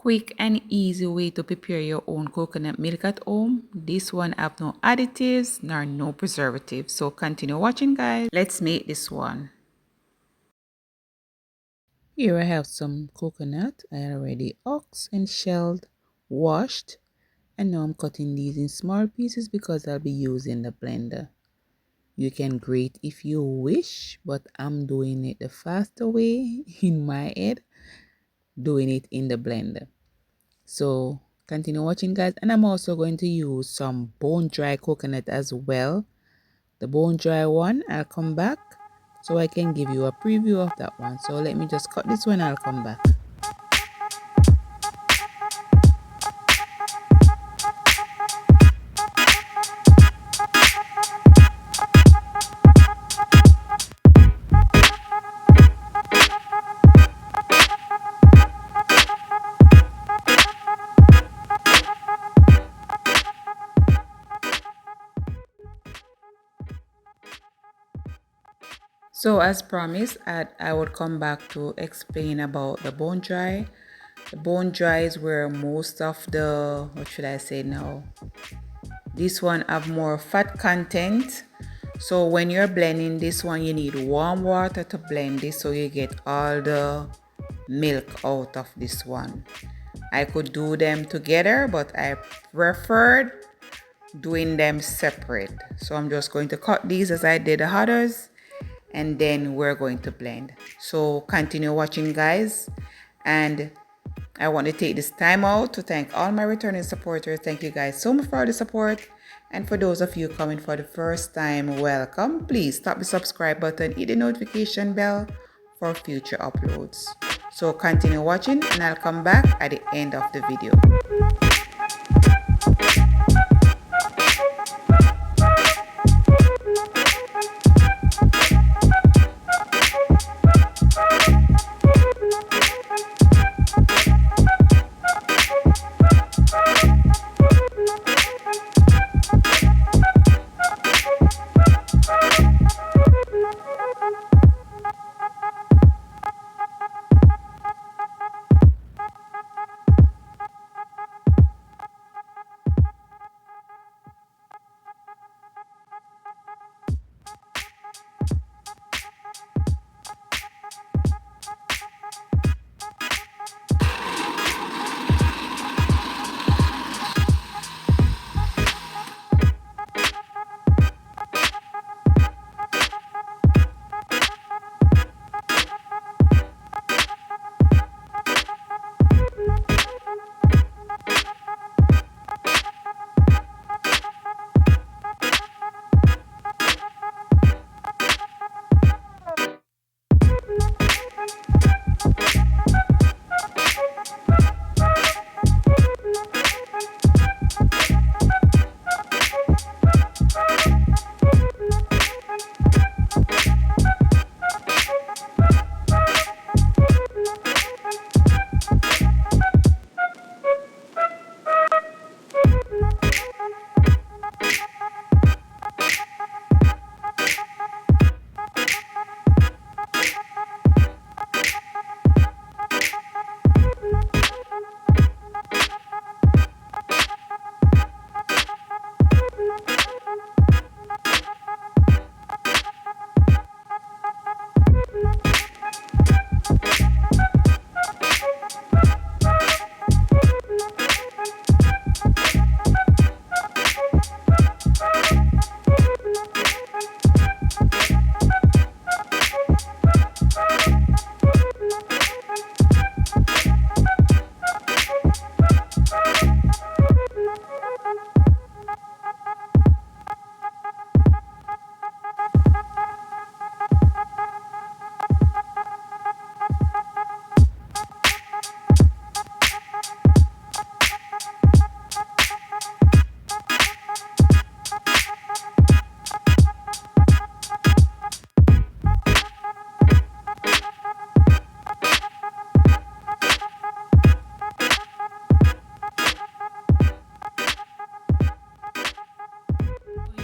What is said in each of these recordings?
quick and easy way to prepare your own coconut milk at home. This one have no additives nor no preservatives. So continue watching, guys. Let's make this one. Here I have some coconut. I already oxed and shelled, washed, and now I'm cutting these in small pieces because I'll be using the blender. You can grate if you wish, but I'm doing it the faster way in my head, doing it in the blender. So continue watching, guys, and I'm also going to use some bone dry coconut as well. The bone dry one, I'll come back so I can give you a preview of that one. So let me just cut this one, I'll come back. So as promised, I would come back to explain about the bone dry. The bone dry is where most of the, what should I say now? This one have more fat content. So when you're blending this one, you need warm water to blend this so you get all the milk out of this one. I could do them together, but I preferred doing them separate. So I'm just going to cut these as I did the others, and then we're going to blend. So continue watching, guys, and I want to take this time out to thank all my returning supporters. Thank you guys so much for the support, and for those of you coming for the first time, welcome. Please tap the subscribe button, hit the notification bell for future uploads. So continue watching, and I'll come back at the end of the video.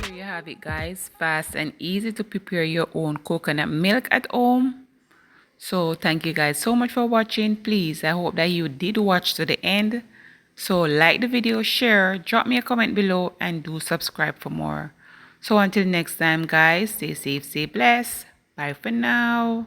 Here you have it, guys. Fast and easy to prepare your own coconut milk at home. So thank you guys so much for watching. Please, I hope that you did watch to the end. So like the video, share, drop me a comment below, and do subscribe for more. So until next time guys, stay safe, stay blessed. Bye for now.